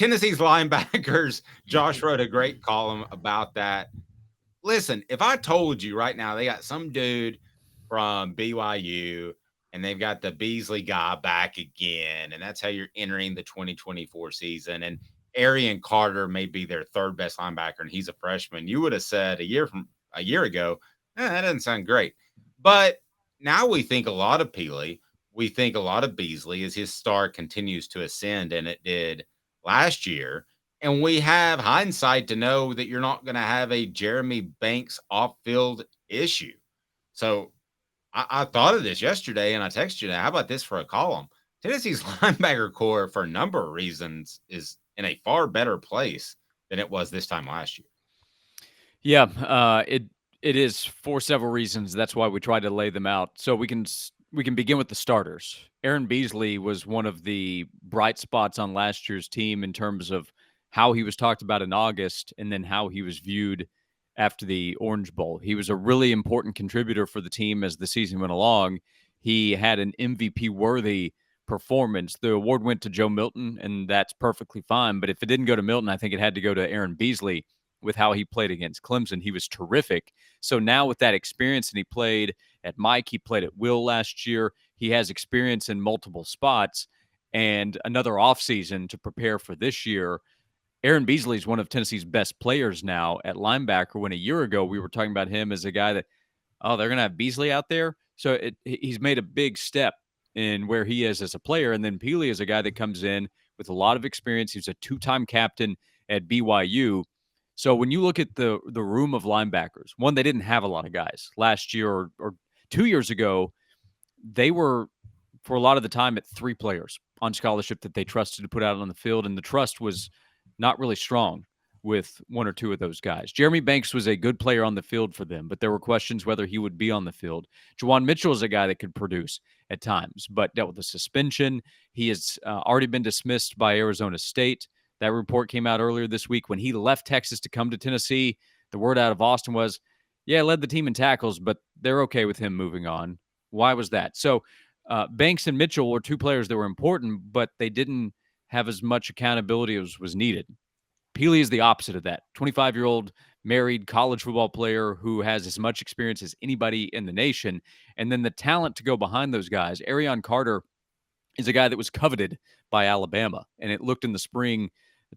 Tennessee's linebackers, Josh wrote a great column about that. Listen, if I told you right now they got some dude from BYU and they've got the Beasley guy back again, and that's how you're entering the 2024 season, and Arion Carter may be their third best linebacker, and he's a freshman, you would have said a year ago, that doesn't sound great. But now we think a lot of Pili, we think a lot of Beasley as his star continues to ascend, and it did last year. And we have hindsight to know that you're not going to have a Jeremy Banks off-field issue. So I thought of this yesterday, and I texted you, how about this for a column? Tennessee's linebacker core, for a number of reasons, is in a far better place than it was this time last year. Yeah, it is for several reasons. That's why we try to lay them out. So we can begin with the starters. Aaron Beasley was one of the bright spots on last year's team in terms of how he was talked about in August and then how he was viewed after the Orange Bowl. He was a really important contributor for the team as the season went along. He had an MVP-worthy performance. The award went to Joe Milton, and that's perfectly fine. But if it didn't go to Milton, I think it had to go to Aaron Beasley with how he played against Clemson. He was terrific. So now with that experience, and he played at Mike, he played at Will last year, he has experience in multiple spots and another offseason to prepare for this year. Aaron Beasley is one of Tennessee's best players now at linebacker, when a year ago we were talking about him as a guy that, oh, they're going to have Beasley out there. So he's made a big step in where he is as a player. And then Pili is a guy that comes in with a lot of experience. He's a two-time captain at BYU. So when you look at the room of linebackers, one, they didn't have a lot of guys last year or 2 years ago. They were, for a lot of the time, at 3 players on scholarship that they trusted to put out on the field, and the trust was not really strong with 1 or 2 of those guys. Jeremy Banks was a good player on the field for them, but there were questions whether he would be on the field. Juwan Mitchell is a guy that could produce at times, but dealt with a suspension. He has already been dismissed by Arizona State. That report came out earlier this week. When he left Texas to come to Tennessee, the word out of Austin was, yeah, led the team in tackles, but they're okay with him moving on. Why was that? So Banks and Mitchell were 2 players that were important, but they didn't have as much accountability as was needed. Pili is the opposite of that. 25-year-old married college football player who has as much experience as anybody in the nation. And then the talent to go behind those guys. Arion Carter is a guy that was coveted by Alabama, and it looked in the spring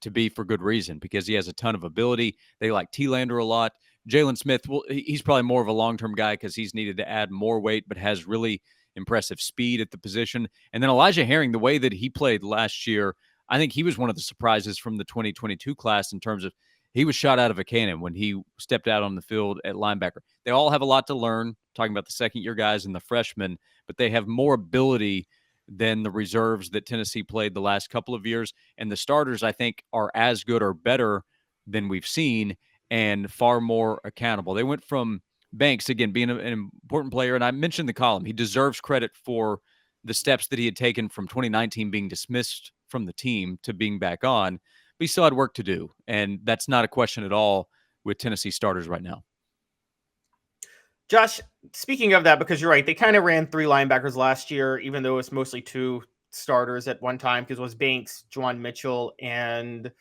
to be for good reason because he has a ton of ability. They like T-Lander a lot. Jalen Smith, well, he's probably more of a long-term guy because he's needed to add more weight, but has really impressive speed at the position. And then Elijah Herring, the way that he played last year, I think he was one of the surprises from the 2022 class in terms of he was shot out of a cannon when he stepped out on the field at linebacker. They all have a lot to learn, talking about the second-year guys and the freshmen, but they have more ability than the reserves that Tennessee played the last couple of years. And the starters, I think, are as good or better than we've seen and far more accountable. They went from Banks, again, being an important player, and I mentioned the column. He deserves credit for the steps that he had taken from 2019 being dismissed from the team to being back on, but he still had work to do. And that's not a question at all with Tennessee starters right now. Josh, speaking of that, because you're right, they kind of ran 3 linebackers last year, even though it's mostly 2 starters at one time, because it was Banks, Juwan Mitchell, and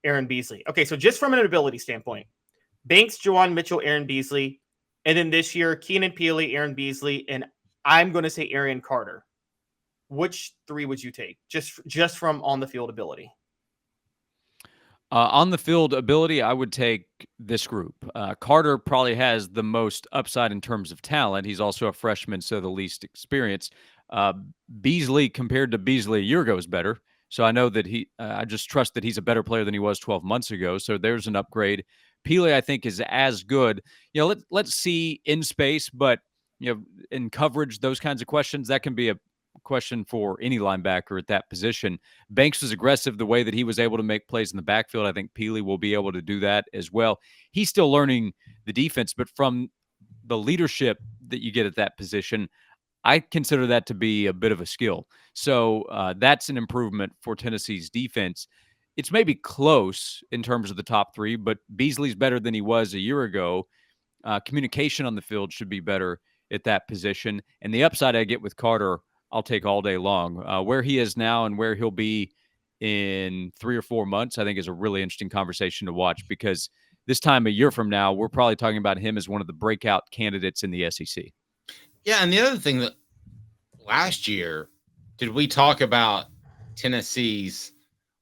Aaron Beasley. Okay, so just from an ability standpoint, Banks, Juwan Mitchell, Aaron Beasley, and then this year, Keenan Pili, Aaron Beasley, and I'm going to say Arion Carter. Which 3 would you take, just from on-the-field ability? On the field ability, I would take this group. Carter probably has the most upside in terms of talent. He's also a freshman, so the least experience. Beasley, compared to Beasley a year ago, is better. So I know that I just trust that he's a better player than he was 12 months ago. So there's an upgrade. Pili, I think, is as good. Let's see in space, but in coverage, those kinds of questions, that can be a question for any linebacker at that position. Banks was aggressive the way that he was able to make plays in the backfield. I think Pili will be able to do that as well. He's still learning the defense, but from the leadership that you get at that position, I consider that to be a bit of a skill. So that's an improvement for Tennessee's defense. It's maybe close in terms of the top 3, but Beasley's better than he was a year ago. Communication on the field should be better at that position. And the upside I get with Carter, I'll take all day long. Where he is now and where he'll be in 3 or 4 months, I think is a really interesting conversation to watch, because this time a year from now, we're probably talking about him as one of the breakout candidates in the SEC. Yeah, and the other thing that last year, did we talk about Tennessee's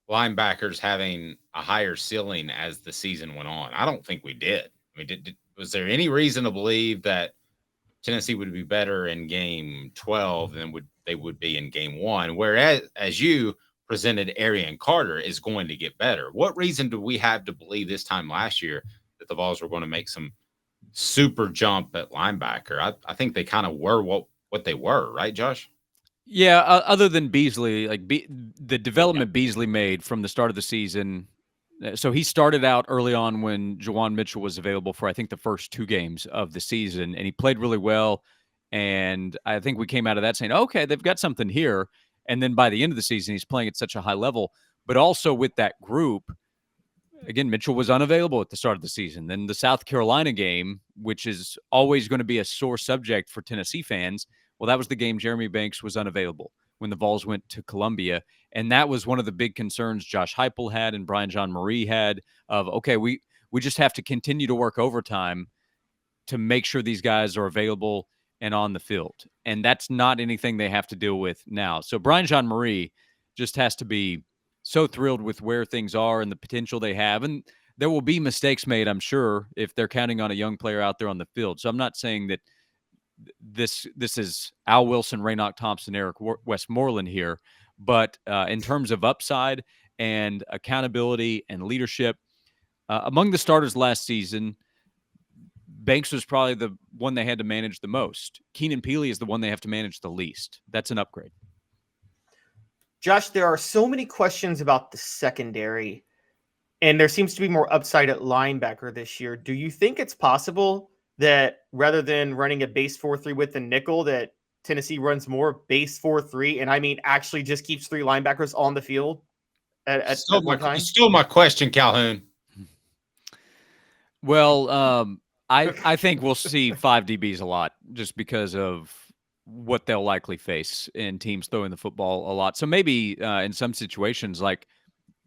linebackers having a higher ceiling as the season went on? I don't think we did. I mean, was there any reason to believe that Tennessee would be better in game 12 than they would be in game 1? Whereas, as you presented, Arion Carter is going to get better. What reason do we have to believe this time last year that the Vols were going to make some super jump at linebacker? I think they kind of were what they were, right, Josh? Yeah, other than Beasley, like the development Beasley made from the start of the season. So he started out early on when Juwan Mitchell was available for, I think, the first 2 games of the season, and he played really well. And I think we came out of that saying, okay, they've got something here. And then by the end of the season, he's playing at such a high level. But also with that group, again, Mitchell was unavailable at the start of the season. Then the South Carolina game, which is always going to be a sore subject for Tennessee fans, well, that was the game Jeremy Banks was unavailable when the Vols went to Columbia. And that was one of the big concerns Josh Heupel had and Brian Jean-Marie had of, okay, we just have to continue to work overtime to make sure these guys are available and on the field. And that's not anything they have to deal with now. So Brian Jean-Marie just has to be so thrilled with where things are and the potential they have. And there will be mistakes made, I'm sure, if they're counting on a young player out there on the field. So I'm not saying that this is Al Wilson, Raynoch Thompson, Eric Westmoreland here. But in terms of upside and accountability and leadership, among the starters last season, Banks was probably the one they had to manage the most. Keenan Pili is the one they have to manage the least. That's an upgrade. Josh, there are so many questions about the secondary, and there seems to be more upside at linebacker this year. Do you think it's possible that rather than running a base 4-3 with the nickel, that Tennessee runs more base 4-3, and I mean actually just keeps 3 linebackers on the field at one time? Still my question, Calhoun. Well, I think we'll see 5 DBs a lot just because of what they'll likely face in teams throwing the football a lot. So maybe in some situations, like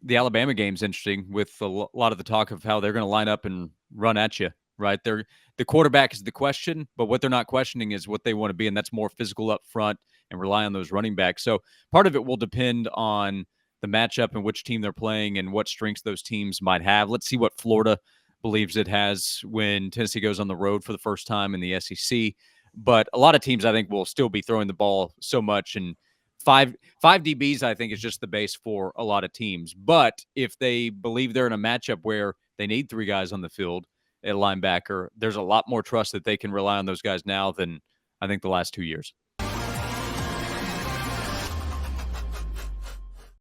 the Alabama game's interesting with a lot of the talk of how they're going to line up and run at you, right? The quarterback is the question, but what they're not questioning is what they want to be, and that's more physical up front and rely on those running backs. So part of it will depend on the matchup and which team they're playing and what strengths those teams might have. Let's see what Florida believes it has when Tennessee goes on the road for the first time in the SEC. But a lot of teams, I think, will still be throwing the ball so much. And five DBs, I think, is just the base for a lot of teams. But if they believe they're in a matchup where they need 3 guys on the field at linebacker, there's a lot more trust that they can rely on those guys now than I think the last 2 years.